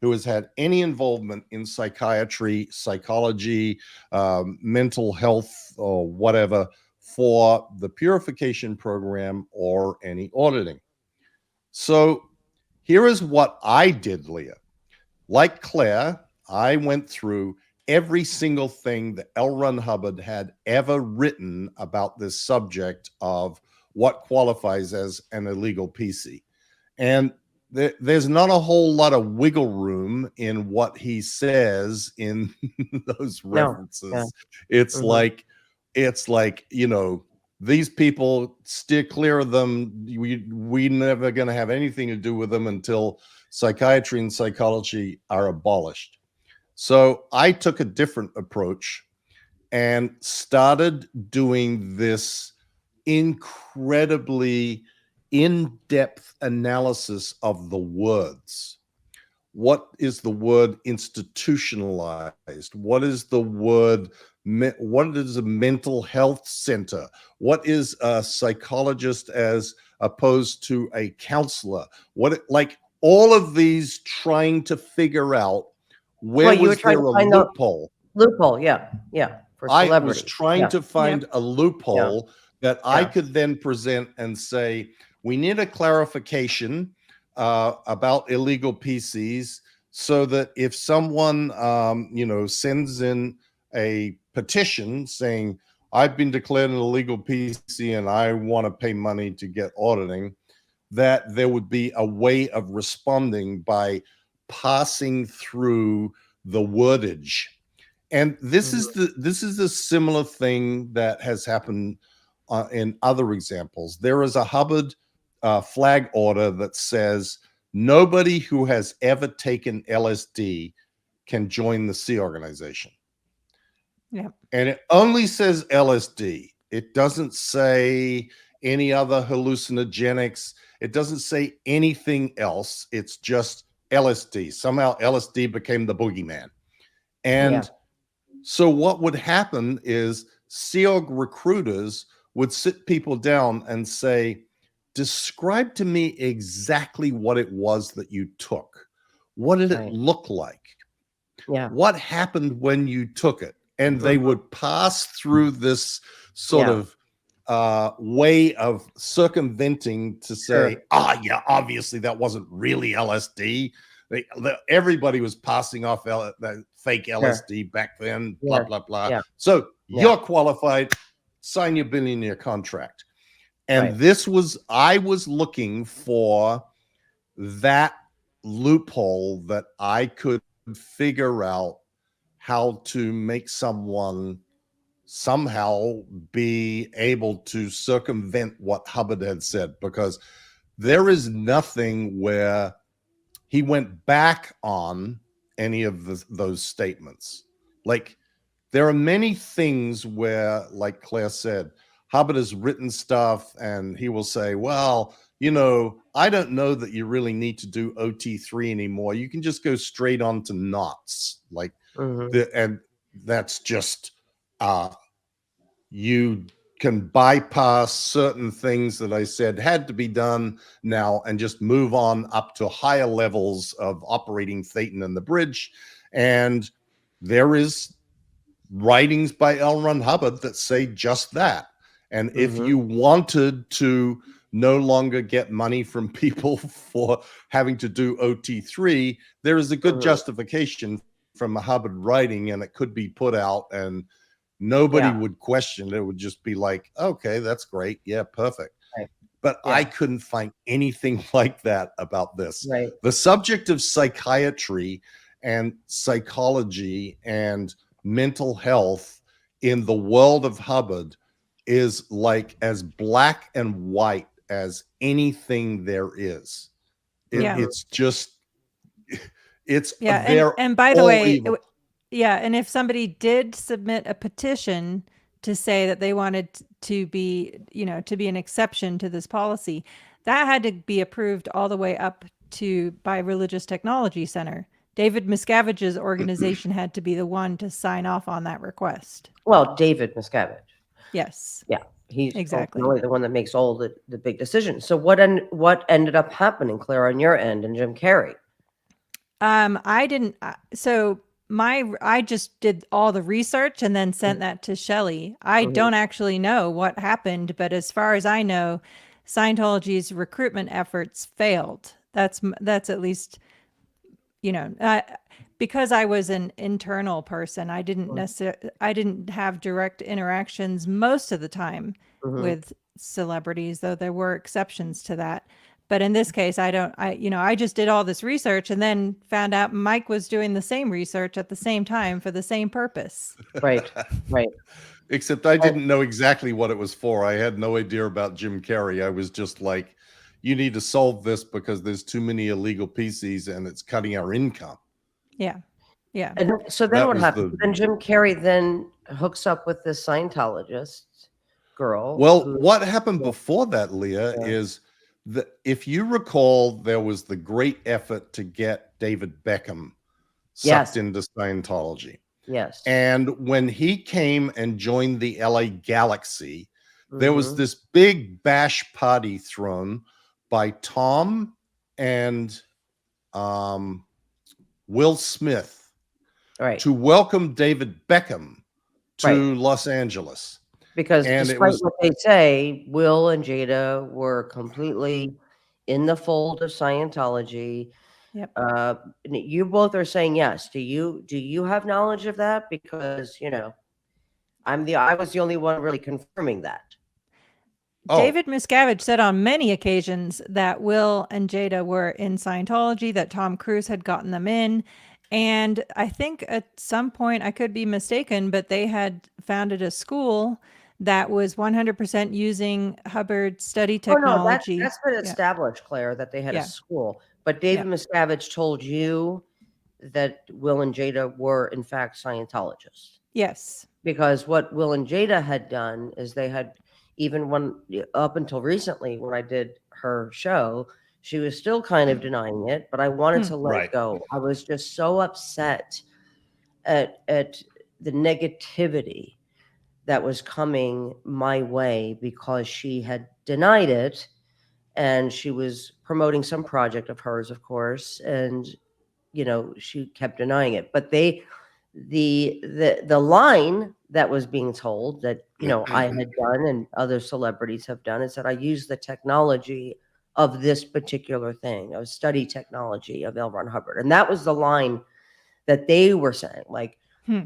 who has had any involvement in psychiatry, psychology, mental health, or whatever for the purification program or any auditing. So here is what I did, Leah. Like Claire, I went through every single thing that L. Ron Hubbard had ever written about this subject of what qualifies as an illegal PC. And there's not a whole lot of wiggle room in what he says in those references. No. It's like, these people, steer clear of them. We never going to have anything to do with them until psychiatry and psychology are abolished. So I took a different approach and started doing this incredibly in-depth analysis of the words. What is the word institutionalized? What is the word, what is a mental health center? What is a psychologist as opposed to a counselor? Like all of these, trying to figure out where was there a loophole. Loophole, yeah. For I was trying to find a loophole that I could then present and say, we need a clarification about illegal PCs, so that if someone, sends in a petition saying, I've been declared an illegal PC and I want to pay money to get auditing, that there would be a way of responding by passing through the wordage. And this is a similar thing that has happened in other examples. There is a Hubbard flag order that says nobody who has ever taken LSD can join the Sea Organization. Yeah. And it only says LSD. It doesn't say any other hallucinogenics. It doesn't say anything else. It's just LSD. Somehow LSD became the boogeyman. And so what would happen is Sea Org recruiters would sit people down and say, describe to me exactly what it was that you took. What did it look like? Yeah. What happened when you took it? And they would pass through this sort of way of circumventing to say, obviously that wasn't really LSD. Everybody was passing off that fake LSD back then, blah, blah, blah. Yeah. So you're qualified, sign your billionaire contract. And this was, I was looking for that loophole that I could figure out how to make someone somehow be able to circumvent what Hubbard had said, because there is nothing where he went back on any of those statements. Like, there are many things where, like Claire said, Hubbard has written stuff and he will say, well, I don't know that you really need to do OT3 anymore. You can just go straight on to knots. Like, and that's just, you can bypass certain things that I said had to be done now and just move on up to higher levels of operating Thetan and the bridge. And there is writings by L. Ron Hubbard that say just that. And if you wanted to no longer get money from people for having to do OT3, there is a good justification from a Hubbard writing, and it could be put out and nobody would question it. It would just be like, okay, that's great. Yeah, perfect. But I couldn't find anything like that about this. The subject of psychiatry and psychology and mental health in the world of Hubbard is like as black and white as anything there is. It's just, it's and by the way, and if somebody did submit a petition to say that they wanted to be, to be an exception to this policy, that had to be approved all the way up to by Religious Technology Center. David Miscavige's organization had to be the one to sign off on that request. Well, David Miscavige. Yes. Yeah. He's exactly really the one that makes all the big decisions. So what ended up happening, Claire, on your end, and Jim Carrey? I didn't. So I just did all the research and then sent that to Shelley. I Mhm. don't actually know what happened, but as far as I know, Scientology's recruitment efforts failed. That's at least, you know, because I was an internal person, I didn't have direct interactions most of the time Mhm. with celebrities, though there were exceptions to that. But in this case, I just did all this research and then found out Mike was doing the same research at the same time for the same purpose. Right. Right. Except I And didn't know exactly what it was for. I had no idea about Jim Carrey. I was just like, you need to solve this because there's too many illegal PCs and it's cutting our income. Yeah. Yeah. and so then That what was happens? the Then Jim Carrey then hooks up with this Scientologist girl Well, who, what happened yeah, before that, Leah, yeah. is that if you recall, there was the great effort to get David Beckham sucked Yes. into Scientology. Yes. And when he came and joined the LA Galaxy, there was Mhm. this big bash party thrown by Tom and um, Will Smith Right. to welcome David Beckham Right. to Los Angeles. Because And it despite was what they say, Will and Jada were completely in the fold of Scientology. Yep. You both are saying yes. Do you have knowledge of that? Because I was the only one really confirming that. oh, David Miscavige said on many occasions that Will and Jada were in Scientology, that Tom Cruise had gotten them in. And I think at some point, I could be mistaken, but they had founded a school that was 100% using Hubbard study Oh no, technology. that's been Yeah. established, Claire, that they had a Yeah. school. But Yeah. David Miscavige told you that Will and Jada were in fact Scientologists. Yes. Because what Will and Jada had done is they had, even when up until recently when I did her show, she was still kind of denying it, but I wanted Hmm. to let it right. go. I was just so upset at the negativity that was coming my way because she had denied it, and she was promoting some project of hers, of course, and she kept denying it. But the line that was being told that I had done and other celebrities have done is that I used the technology of this particular thing, of study technology of L. Ron Hubbard, and that was the line that they were saying, like, Hmm.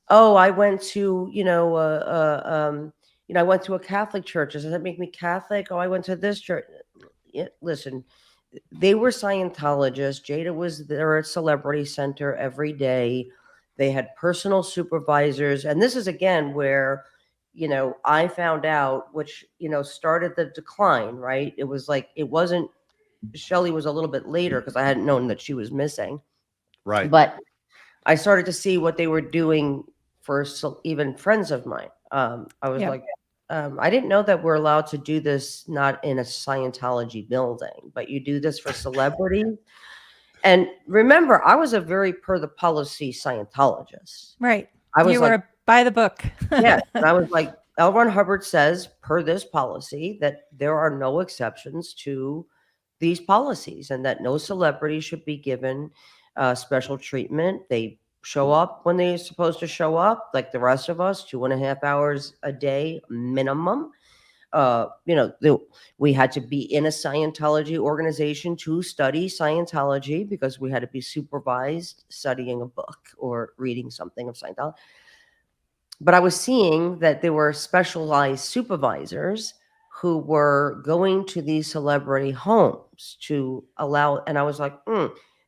oh, I went to I went to a Catholic church. Does that make me Catholic? Oh, I went to this church. Listen, they were Scientologists. Jada was there at Celebrity Center every day. They had personal supervisors. And this is again where, I found out, which, started the decline, right? It was like, it wasn't, Shelley was a little bit later because I hadn't known that she was missing. Right. But I started to see what they were doing for even friends of mine. I was Yeah. like, I didn't know that we're allowed to do this not in a Scientology building, but you do this for celebrities. And remember, I was a very per the policy Scientologist. Right. I was You like, were by the book. yeah. And I was like, L. Ron Hubbard says, per this policy, that there are no exceptions to these policies and that no celebrity should be given special treatment. They show up when they're supposed to show up, like the rest of us, 2.5 hours a day minimum. We had to be in a Scientology organization to study Scientology because we had to be supervised studying a book or reading something of Scientology. But I was seeing that there were specialized supervisors who were going to these celebrity homes to allow, and I was like,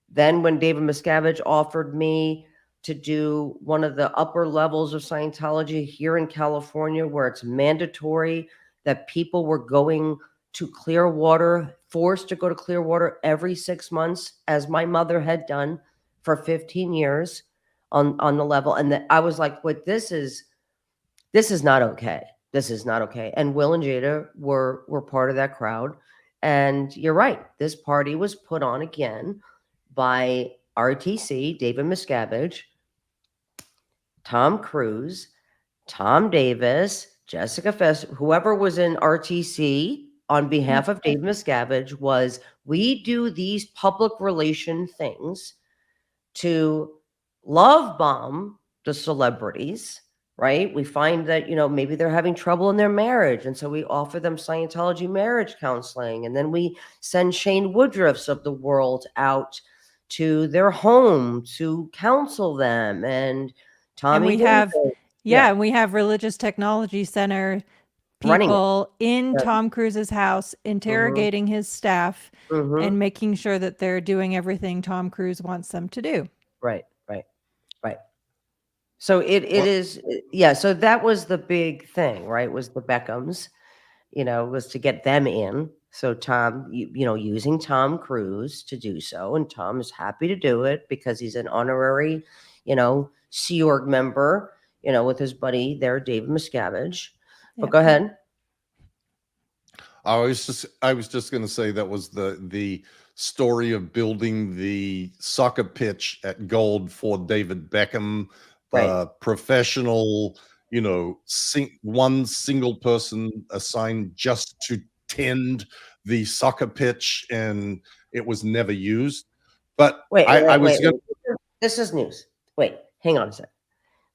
Then when David Miscavige offered me to do one of the upper levels of Scientology here in California, where it's mandatory that people were going to Clearwater, forced to go to Clearwater every 6 months, as my mother had done for 15 years on the level. And I was like, "What this is not okay. This is not okay." And Will and Jada were part of that crowd. And you're right. This party was put on again by RTC, David Miscavige, Tom Cruise, Tom Davis, Jessica Fest, whoever was in RTC on behalf of David Miscavige was, we do these public relation things to love bomb the celebrities, right? We find that, maybe they're having trouble in their marriage. And so we offer them Scientology marriage counseling. And then we send Shane Woodruffs of the world out to their home to counsel them. And Tommy we Davis, have, we have Religious Technology Center running it. people in Yeah. Tom Cruise's house, interrogating his staff and making sure that they're doing everything Tom Cruise wants them to do. Right. So it is, so that was the big thing, right? Was the Beckhams, was to get them in. So Tom, using Tom Cruise to do so, and Tom is happy to do it because he's an honorary, Sea Org member, with his buddy there, David Miscavige. But go ahead. I was just going to say that was the story of building the soccer pitch at Gold for David Beckham, professional, one single person assigned just to tend the soccer pitch, and it was never used. But wait, this is news. Wait, hang on a sec.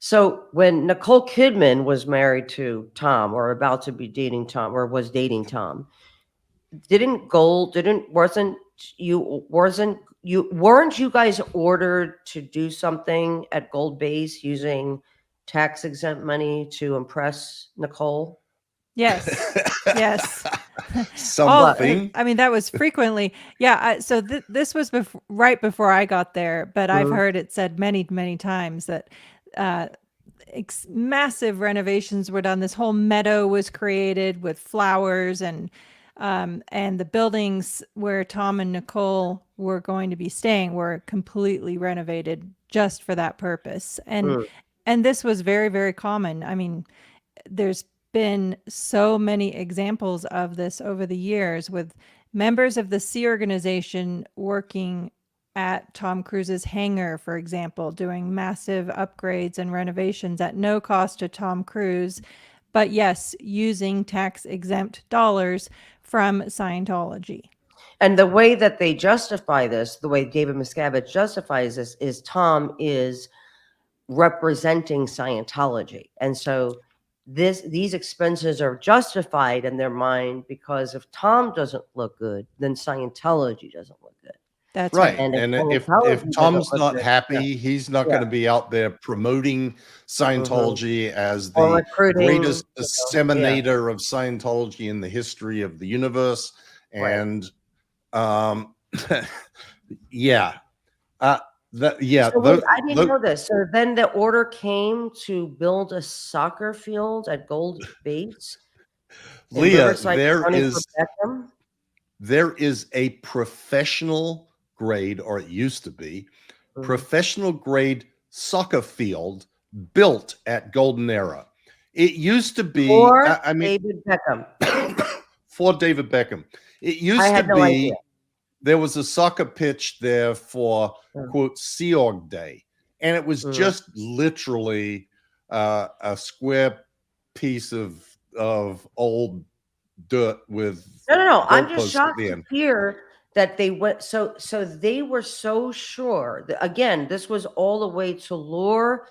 So when Nicole Kidman was married to Tom, or about to be dating Tom, or was dating Tom, weren't you guys ordered to do something at Gold Base using tax exempt money to impress Nicole? Yes. Yes. Something. I mean, that was frequently. Yeah. So this was right before I got there, but I've heard it said many, many times that massive renovations were done. This whole meadow was created with flowers, and the buildings where Tom and Nicole were going to be staying were completely renovated just for that purpose. And this was very, very common. I mean, there's been so many examples of this over the years, with members of the Sea Organization working at Tom Cruise's hangar, for example, doing massive upgrades and renovations at no cost to Tom Cruise, but yes, using tax-exempt dollars from Scientology. And the way that they justify this, the way David Miscavige justifies this, is Tom is representing Scientology. And so these expenses are justified in their mind, because if Tom doesn't look good, then Scientology doesn't look good. That's right. right. And if Tom's not happy, he's not going to be out there promoting Scientology as the greatest disseminator of Scientology in the history of the universe. And So I didn't know this. So then the order came to build a soccer field at Gold Base. Leah, there is a professional grade, or it used to be, professional grade soccer field built at Golden Era. It used to be David Beckham. For David Beckham. It used to be there was a soccer pitch there for quote Sea Org Day, and it was just literally a square piece of old dirt with no. I'm just shocked to hear that they went so they were so sure that, again, this was all a way to lure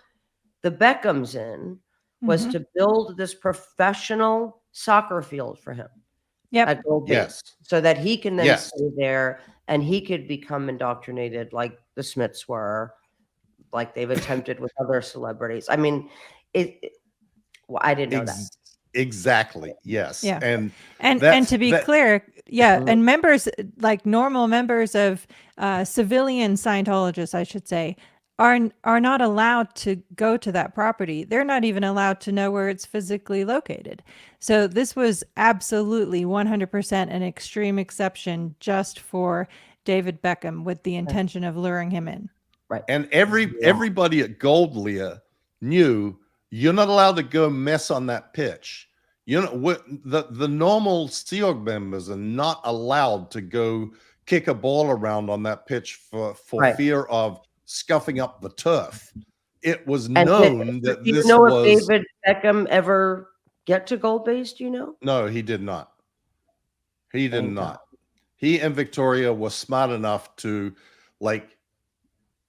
the Beckhams in, was to build this professional soccer field for him. At Gold Base, so that he can then stay there and he could become indoctrinated like the Smiths were, like they've attempted with other celebrities. I mean, I didn't know that. Exactly. Yes. Yeah. And to be clear, and members, like normal members of civilian Scientologists, I should say, are not allowed to go to that property. They're not even allowed to know where it's physically located. So this was absolutely 100% an extreme exception just for David Beckham, with the intention of luring him in. Right. And everybody at Gold, Leah, knew you're not allowed to go mess on that pitch. The normal Sea Org members are not allowed to go kick a ball around on that pitch for fear of scuffing up the turf. It was known that do you know if David Beckham ever get to Gold Base? Do you know? No, he did not. He did not. He and Victoria were smart enough to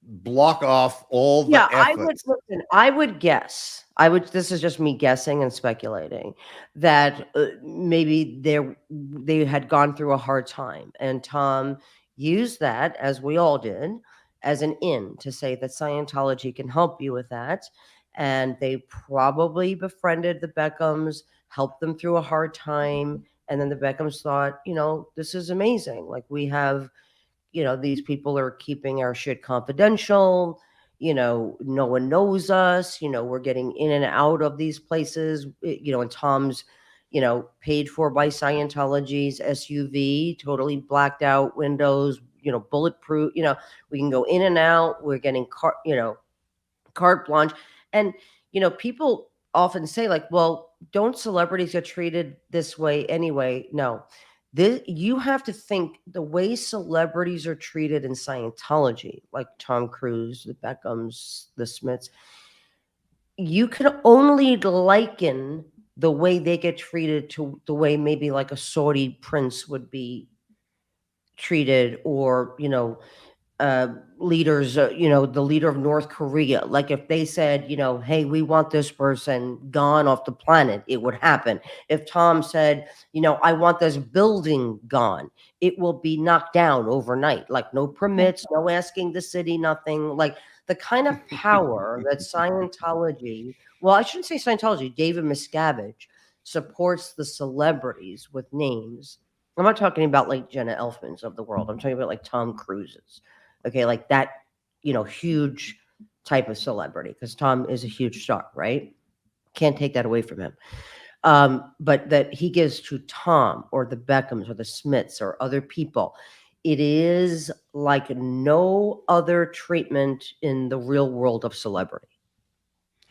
block off all the Yeah, efforts. I would guess. This is just me guessing and speculating that maybe they had gone through a hard time, and Tom used that, as we all did, as an in to say that Scientology can help you with that. And they probably befriended the Beckhams, helped them through a hard time. And then the Beckhams thought, this is amazing. Like, we have, these people are keeping our shit confidential. No one knows us. We're getting in and out of these places, and Tom's, paid for by Scientology's SUV, totally blacked out windows, bulletproof, we can go in and out. We're getting carte blanche. And, people often say, like, well, don't celebrities get treated this way anyway? No. You have to think the way celebrities are treated in Scientology, like Tom Cruise, the Beckhams, the Smiths, you can only liken the way they get treated to the way maybe like a Saudi prince would be treated, or leaders, the leader of North Korea. Like, if they said, hey, we want this person gone off the planet, it would happen. If Tom said, I want this building gone, it will be knocked down overnight. Like, no permits, no asking the city, nothing. Like, the kind of power that Scientology, well, I shouldn't say Scientology, David Miscavige supports the celebrities with names. I'm not talking about like Jenna Elfmans of the world. I'm talking about like Tom Cruise's. Okay, like that, huge type of celebrity, because Tom is a huge star, right? Can't take that away from him. But that he gives to Tom or the Beckhams or the Smiths or other people, it is like no other treatment in the real world of celebrity.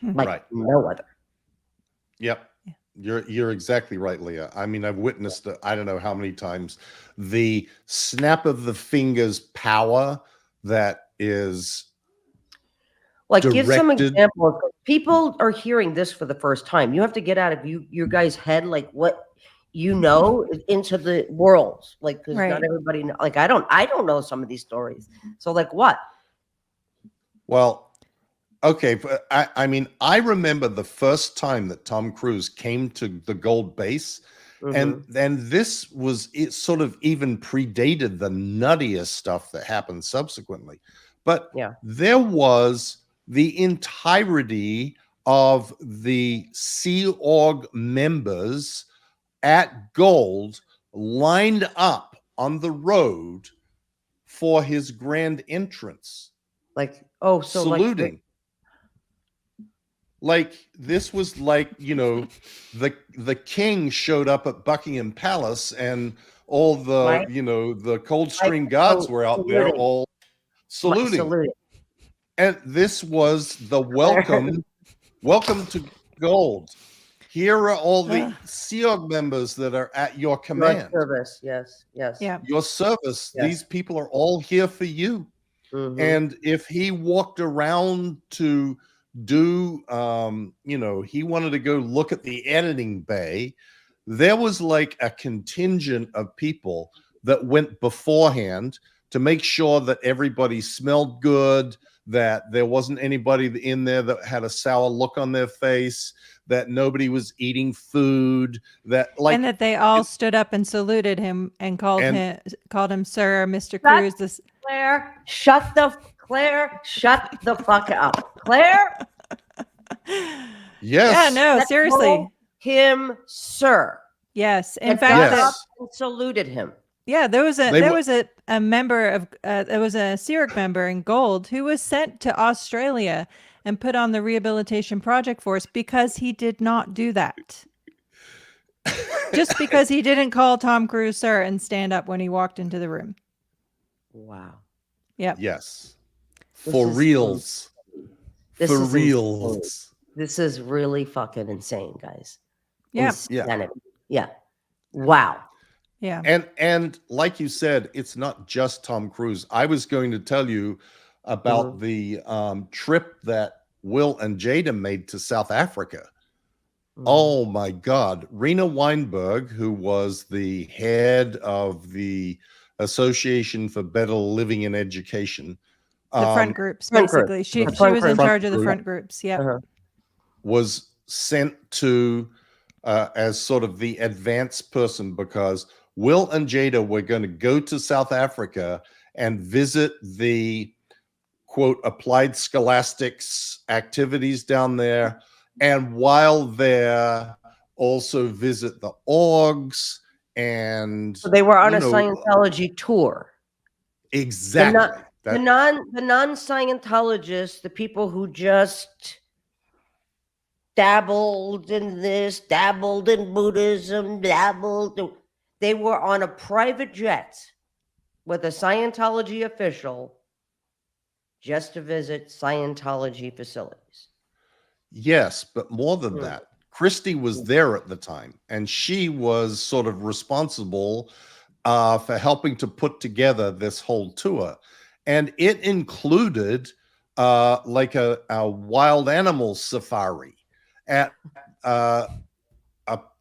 Like Right. no other. Yep. You're exactly right, Leah. I mean, I've witnessed I don't know how many times the snap of the fingers power that is like give some directed. examples. People are hearing this for the first time. You have to get out of your guys' head, like what into the world, like, because Right. not everybody know, like I don't know some of these stories. So like what? Well, okay, but I mean, I remember the first time that Tom Cruise came to the Gold Base, and this was, it sort of even predated the nuttiest stuff that happened subsequently. But Yeah. there was the entirety of the Sea Org members at Gold lined up on the road for his grand entrance, Like, oh, so saluting. Like this was like, the king showed up at Buckingham Palace, and all the, right? the Coldstream Guards were out there all saluting. And this was the welcome to Gold. Here are all the Sea Org members that are at your command. Your service, yes. Yeah. Your service. Yes. These people are all here for you. And if he walked around to do, he wanted to go look at the editing bay, there was like a contingent of people that went beforehand to make sure that everybody smelled good, that there wasn't anybody in there that had a sour look on their face, that nobody was eating food, that like, and that they all stood up and saluted him and called him Sir, Mr. Cruz. Claire, shut the fuck up. Claire? Yes. Yeah, no, seriously. Him, sir. Yes. In fact, and saluted him. Yeah, there was a member of there was a Sea Org member in Gold who was sent to Australia and put on the Rehabilitation Project Force because he did not do that. Just because he didn't call Tom Cruise sir and stand up when he walked into the room. Wow. Yep. Yes. For reals. For reals. This is really fucking insane, guys. Yeah. Yeah. Wow. Yeah. And like you said, it's not just Tom Cruise. I was going to tell you about the trip that Will and Jada made to South Africa. Oh my God. Rena Weinberg, who was the head of the Association for Better Living and Education, The front groups, front group. basically. She front was in group. charge of the Front front groups. Yeah. Uh-huh. was sent to as sort of the advanced person, because Will and Jada were going to go to South Africa and visit the quote applied scholastics activities down there, and while there also visit the orgs, and So they were on a Scientology tour. exactly The non-Scientologists, the people who just dabbled in this, dabbled in Buddhism, they were on a private jet with a Scientology official just to visit Scientology facilities. Yes, but more than that, Christy was there at the time, and she was sort of responsible for helping to put together this whole tour. And it included like a wild animal safari at a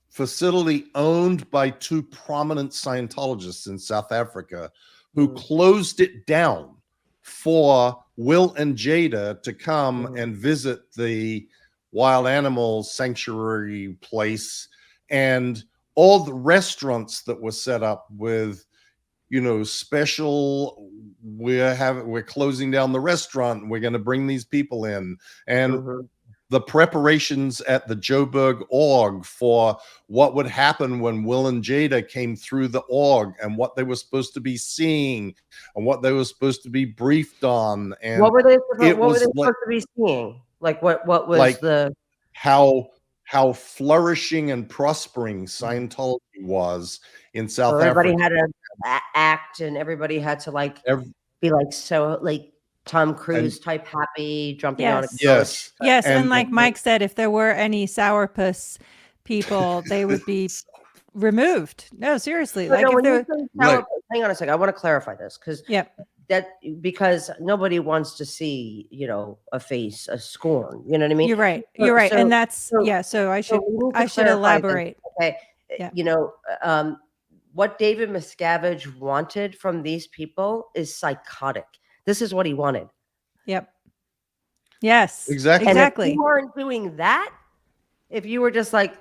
facility owned by two prominent Scientologists in South Africa who closed it down for Will and Jada to come and visit the wild animal sanctuary place, and all the restaurants that were set up with, you know, special, we're closing down the restaurant, we're going to bring these people in, and the preparations at the Joburg org for what would happen when Will and Jada came through the org, and what they were supposed to be seeing and what they were supposed to be briefed on. And what were they supposed to be seeing? Like what was like the how flourishing and prospering Scientology was in South everybody Africa. had to act, and everybody had to be like so like Tom Cruise type happy, jumping on a couch. Yes, and like Mike said, if there were any sourpuss people, they would be removed. No, seriously. Like if there hang on a second. I want to clarify this because nobody wants to see, you know, a face, a scorn. You know what I mean? You're right. You're right. And that's so I should elaborate. This, okay. You know, what David Miscavige wanted from these people is psychotic. This is what he wanted. Yep. Yes. Exactly. And if you weren't doing that, if you were just like,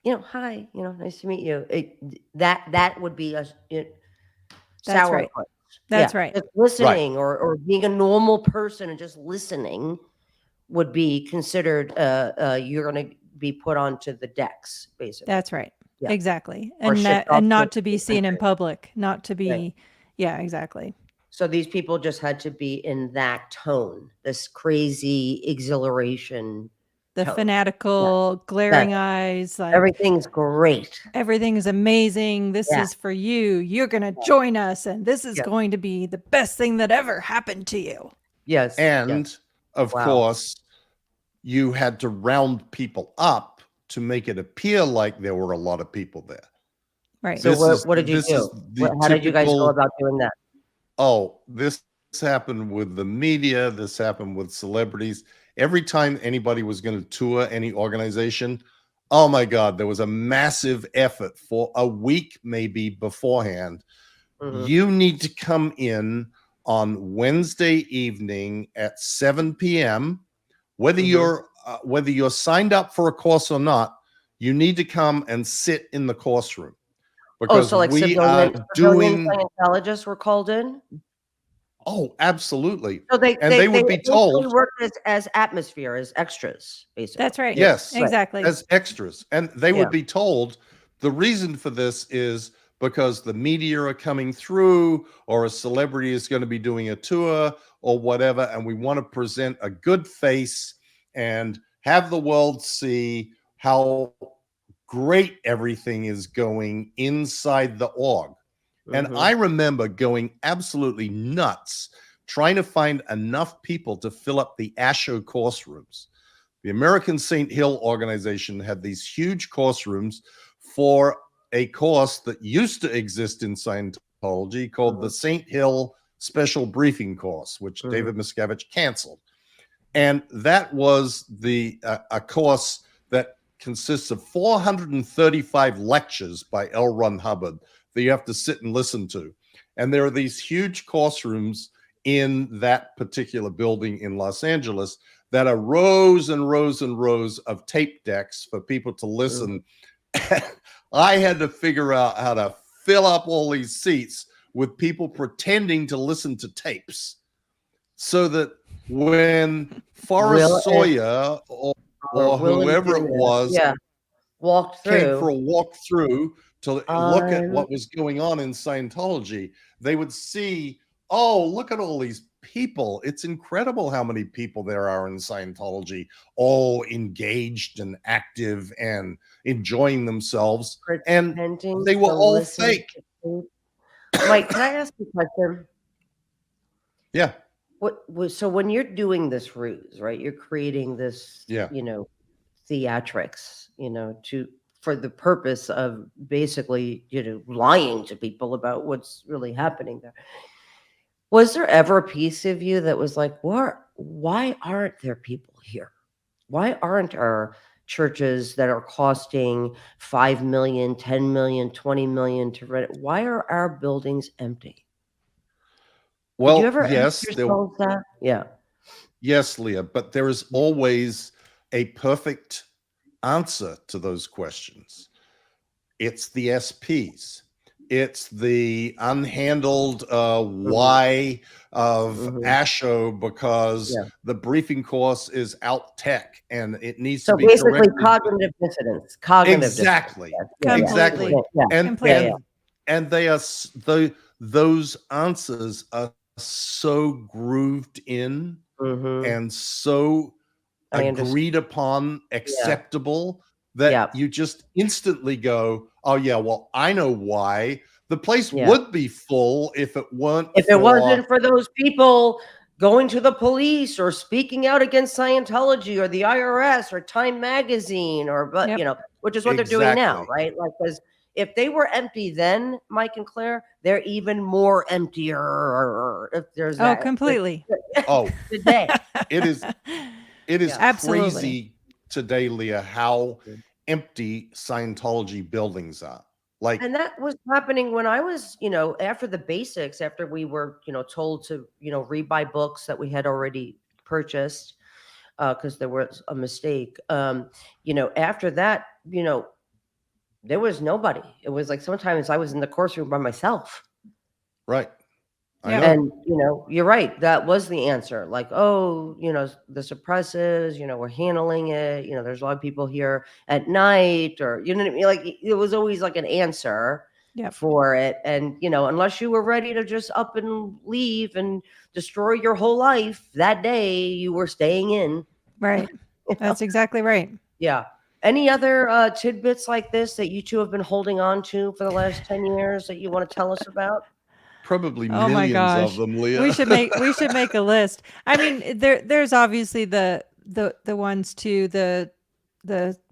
you know, hi, you know, nice to meet you, that would be a sour. Right. That's right. Just listening or being a normal person and just listening would be considered you're going to be put onto the decks, basically. That's right. Yeah. Exactly. Or and not to be seen in public, not to be exactly. So these people just had to be in that tone, this crazy exhilaration, the fanatical, glaring eyes. Like, everything's great. Everything is amazing. This is for you. You're going to join us, and this is going to be the best thing that ever happened to you. Yes. And of course, you had to round people up to make it appear like there were a lot of people there. Right. So what did you do? How did you guys go about doing that? Oh, this happened with the media. This happened with celebrities. Every time anybody was going to tour any organization, oh my God, there was a massive effort for a week maybe beforehand. You need to come in on Wednesday evening at 7 p.m. Whether you're signed up for a course or not, you need to come and sit in the course room. Because so like civilian Scientologists were called in? Oh, absolutely. So they would be told. They worked as atmosphere, as extras, basically. That's right. Yes. Exactly. As extras. And they would be told the reason for this is because the media are coming through, or a celebrity is going to be doing a tour or whatever, and we want to present a good face and have the world see how great everything is going inside the org. And I remember going absolutely nuts trying to find enough people to fill up the ASHO course rooms. The American St. Hill organization had these huge course rooms for a course that used to exist in Scientology called the St. Hill Special Briefing Course, which David Miscavige canceled. And that was a course that consists of 435 lectures by L. Ron Hubbard that you have to sit and listen to. And there are these huge course rooms in that particular building in Los Angeles that are rows and rows and rows of tape decks for people to listen. I had to figure out how to fill up all these seats with people pretending to listen to tapes so that when Forrest Sawyer or whoever it was walked came for through. a walk through to look at what was going on in Scientology, they would see, oh, look at all these people. It's incredible how many people there are in Scientology, all engaged and active and enjoying themselves. And Pretending they were to all listen fake. to tape. Mike, can I ask you a question? Yeah. So when you're doing this ruse, right? You're creating this, theatrics, for the purpose of basically, lying to people about what's really happening there. Was there ever a piece of you that was like, why aren't there people here? Why aren't our churches that are costing 5 million, 10 million, 20 million to rent? Why are our buildings empty? Well, Did you ever ask yes, yourself that? Yeah. Yes, Leah, but there is always a perfect answer to those questions. It's the SPs. It's the unhandled why of ASHO because the briefing course is out tech and it needs to be basically corrected. Cognitive dissonance. Exactly. Exactly. And they are those answers are so grooved in and so agreed upon, acceptable that you just instantly go, oh yeah, well, I know why. The place would be full if it weren't it wasn't for those people going to the police or speaking out against Scientology or the IRS or Time Magazine or which is what they're doing now, right? Like, because if they were empty then, Mike and Claire, they're even more emptier. If there's that. Completely. Today. It is crazy today, Leah, how empty Scientology buildings are. And that was happening when I was, after the basics, after we were, told to, rebuy books that we had already purchased, because there was a mistake. After that, there was nobody. It was like sometimes I was in the course room by myself. Right. And, you're right. That was the answer. Like, the suppressives, we're handling it. There's a lot of people here at night or, you know what I mean? Like, it was always like an answer for it. And, unless you were ready to just up and leave and destroy your whole life that day, you were staying in. Right. That's exactly right. Yeah. Any other tidbits like this that you two have been holding on to for the last 10 years that you want to tell us about? Probably millions of them, Leah. We should make a list. I mean, there's obviously the ones too, the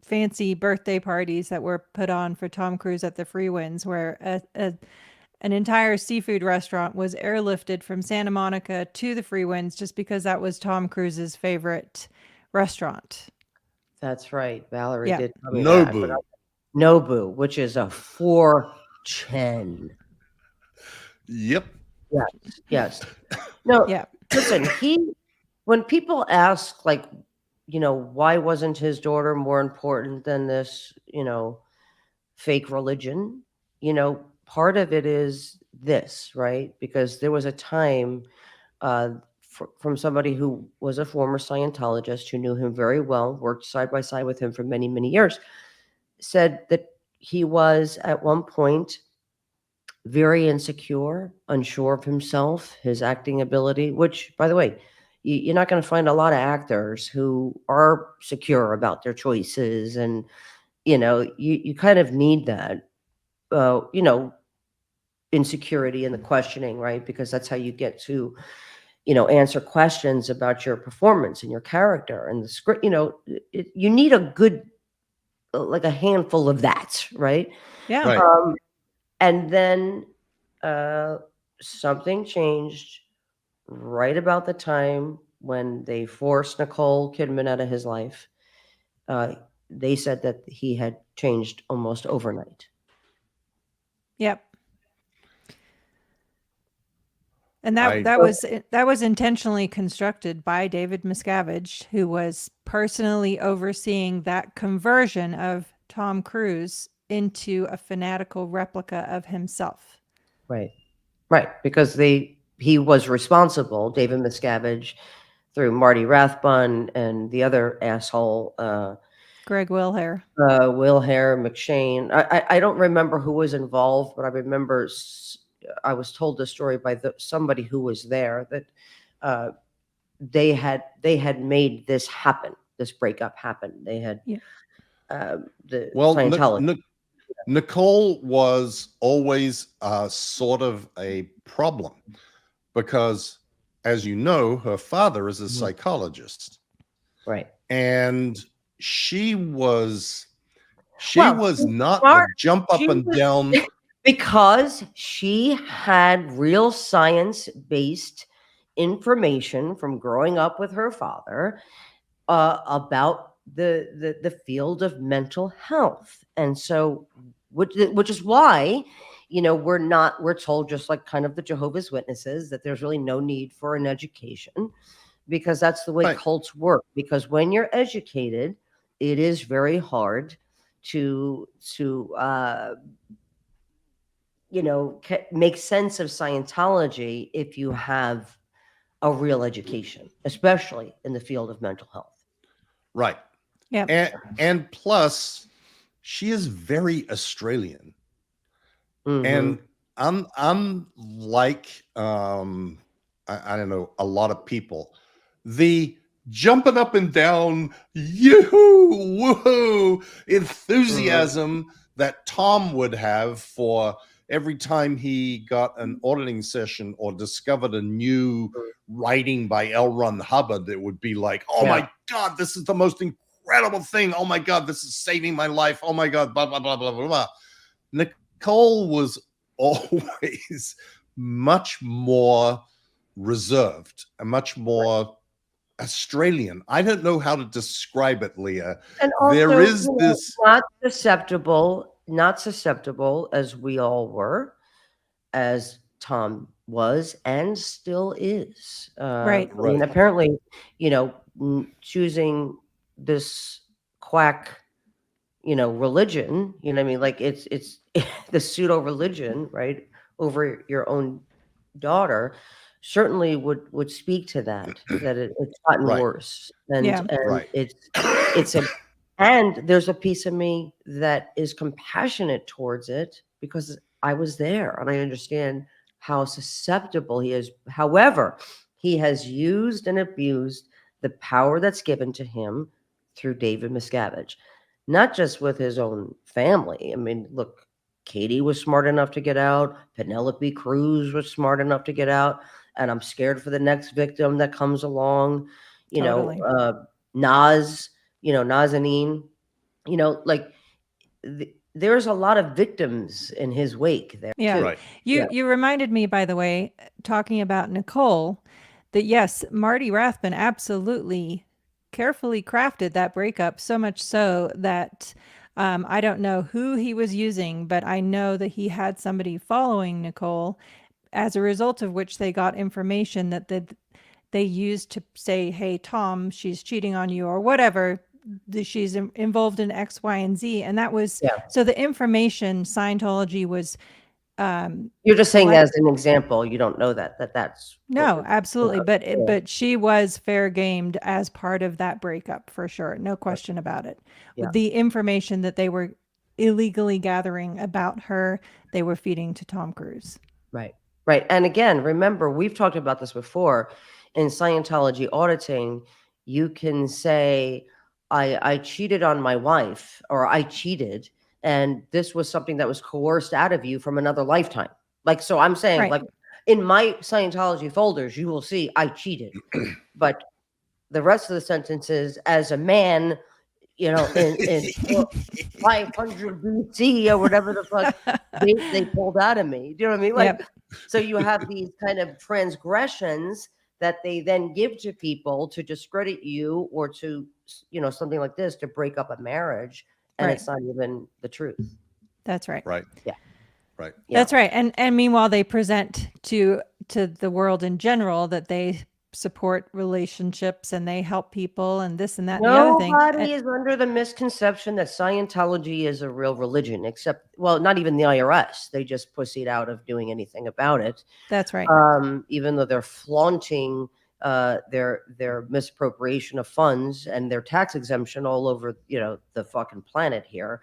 fancy birthday parties that were put on for Tom Cruise at the Freewinds, where an entire seafood restaurant was airlifted from Santa Monica to the Freewinds just because that was Tom Cruise's favorite restaurant. That's right. Valerie did tell me Nobu. that. Nobu, which is a fortune. Yep. Yes. No. Yeah. Listen, when people ask, like, why wasn't his daughter more important than this, fake religion? Part of it is this, right? Because there was a time from somebody who was a former Scientologist who knew him very well, worked side by side with him for many, many years, said that he was at one point very insecure, unsure of himself, his acting ability, which, by the way, you're not going to find a lot of actors who are secure about their choices. And, you kind of need that, insecurity in the questioning, right? Because that's how you get to, answer questions about your performance and your character and the script. You need a good, like a handful of that, right? Yeah. Right. And then something changed right about the time when they forced Nicole Kidman out of his life. They said that he had changed almost overnight. Yep. And that was intentionally constructed by David Miscavige, who was personally overseeing that conversion of Tom Cruise into a fanatical replica of himself. Right. Because he was responsible, David Miscavige, through Marty Rathbun and the other asshole, Greg Wilhare. Wilhare, McShane. I don't remember who was involved, but I remember I was told the story by somebody who was there that they had made this happen, this breakup happen. They had the Scientology. Nicole was always sort of a problem because, as you know, her father is a psychologist, right? And she was Well, not smart. a jump up and down. Because she had real science-based information from growing up with her father about the field of mental health. And so, which is why, we're told, just like kind of the Jehovah's Witnesses, that there's really no need for an education, because that's the way cults work. Because when you're educated, it is very hard to make sense of Scientology if you have a real education, especially in the field of mental health. Right. Yeah. And plus, she is very Australian. Mm-hmm. And unlike I don't know, a lot of people, the jumping up and down, yoo-hoo, woohoo, enthusiasm that Tom would have for every time he got an auditing session or discovered a new writing by L. Ron Hubbard, it would be like, oh my God, this is the most incredible thing. Oh my God, this is saving my life. Oh my God, blah, blah, blah, blah, blah, blah. Nicole was always much more reserved and much more Australian. I don't know how to describe it, Leah. And also, there is this not susceptible as we all were, as Tom was and still is. Right. I mean, apparently, choosing this quack, religion, what I mean? Like it's the pseudo religion, right, over your own daughter, certainly would speak to that it's gotten worse. And and there's a piece of me that is compassionate towards it, because I was there and I understand how susceptible he is. However, he has used and abused the power that's given to him through David Miscavige, not just with his own family. I mean, look, Katie was smart enough to get out. Penelope Cruz was smart enough to get out. And I'm scared for the next victim that comes along. Totally. Nazanin, there's a lot of victims in his wake there too. Right. You reminded me, by the way, talking about Nicole, that yes, Marty Rathbun absolutely carefully crafted that breakup, so much so that I don't know who he was using, but I know that he had somebody following Nicole, as a result of which they got information that they used to say, hey, Tom, she's cheating on you, or whatever. She's involved in X, Y, and Z. And that was, so the information Scientology was. You're just saying as an example, you don't know that's. No, absolutely. But she was fair gamed as part of that breakup, for sure. No question about it. With the information that they were illegally gathering about her, they were feeding to Tom Cruise. Right. And again, remember, we've talked about this before. In Scientology auditing, you can say, I cheated on my wife, or I cheated, and this was something that was coerced out of you from another lifetime. Like, so I'm saying, like, in my Scientology folders, you will see I cheated. But the rest of the sentences, as a man, in 500 BC or whatever the fuck they pulled out of me. Do you know what I mean? Like, so you have these kind of transgressions that they then give to people to discredit you, or to, something like this, to break up a marriage. And it's not even the truth. That's right. Right. Yeah. Right. That's right. And meanwhile, they present to to the world in general that they support relationships and they help people and this and that and the other thing. Nobody is under the misconception that Scientology is a real religion, except, well, not even the IRS. They just pussied out of doing anything about it. That's right. Even though they're flaunting their misappropriation of funds and their tax exemption all over, the fucking planet here,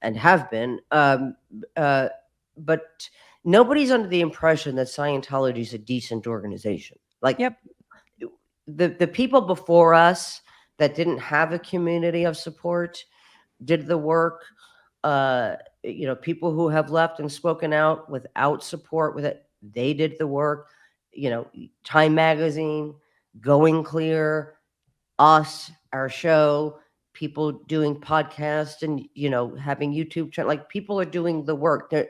and have been. But nobody's under the impression that Scientology is a decent organization. Like, Yep. The people before us that didn't have a community of support did the work. People who have left and spoken out without support with it, they did the work. Time Magazine, Going Clear, us, our show, people doing podcasts and having YouTube channel. Like, people are doing the work. They're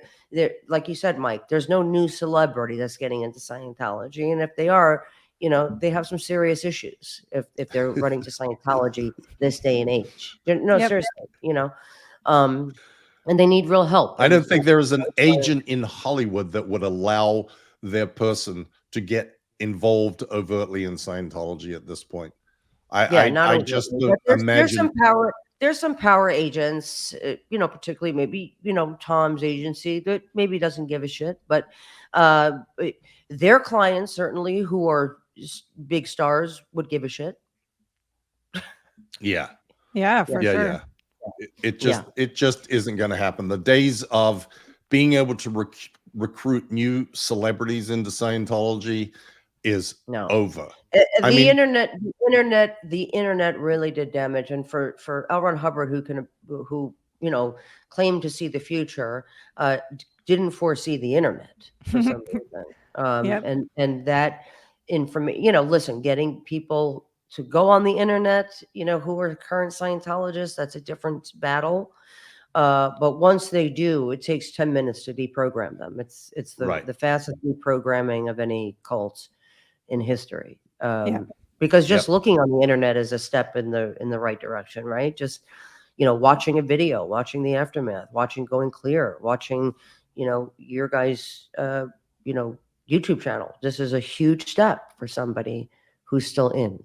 like you said, Mike. There's no new celebrity that's getting into Scientology, and if they are, they have some serious issues if they're running to Scientology this day and age. No, Yep. seriously, and they need real help. I don't think there is an agent in Hollywood that would allow their person to get involved overtly in Scientology at this point. I just imagine there's some power agents, particularly maybe, Tom's agency that maybe doesn't give a shit, but their clients certainly who are big stars would give a shit. Yeah. Yeah, for sure. Yeah. It just isn't going to happen. The days of being able to recruit new celebrities into Scientology is over. The internet really did damage, and for L. Ron Hubbard, who claimed to see the future, didn't foresee the internet for some reason. And that information, listen, getting people to go on the internet, who are current Scientologists, that's a different battle. But once they do, it takes 10 minutes to deprogram them. It's the fastest deprogramming of any cult in history. Because just looking on the internet is a step in the right direction, right? Just, watching a video, watching the aftermath, watching Going Clear, watching, your guys, YouTube channel. This is a huge step for somebody who's still in,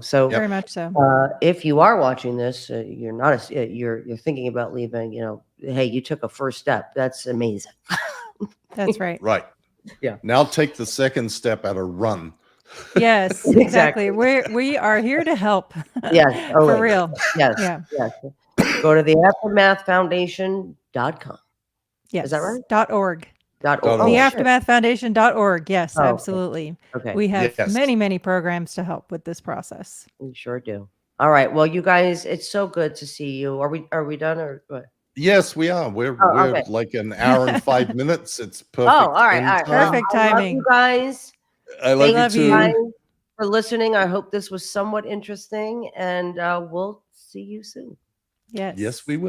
so very much so. If you are watching this, you're not, you're thinking about leaving, hey, you took a first step. That's amazing. That's right. Right. Yeah. Now take the second step at a run. Yes, exactly. We are here to help. Yes. For real. Yes. Yeah. Yes. Go to the aftermathfoundation.com. Yes. Is that right? .org. .org. The aftermathfoundation.org. Yes, okay. Absolutely. Okay. We have many, many programs to help with this process. We sure do. All right. Well, you guys, it's so good to see you. Are we done or what? Yes, we are. We're okay. like an hour and 5 minutes. It's perfect. Oh, all right. Perfect timing. I love you guys. I love you too. Guys for listening. I hope this was somewhat interesting, and we'll see you soon. Yes. Yes, we will.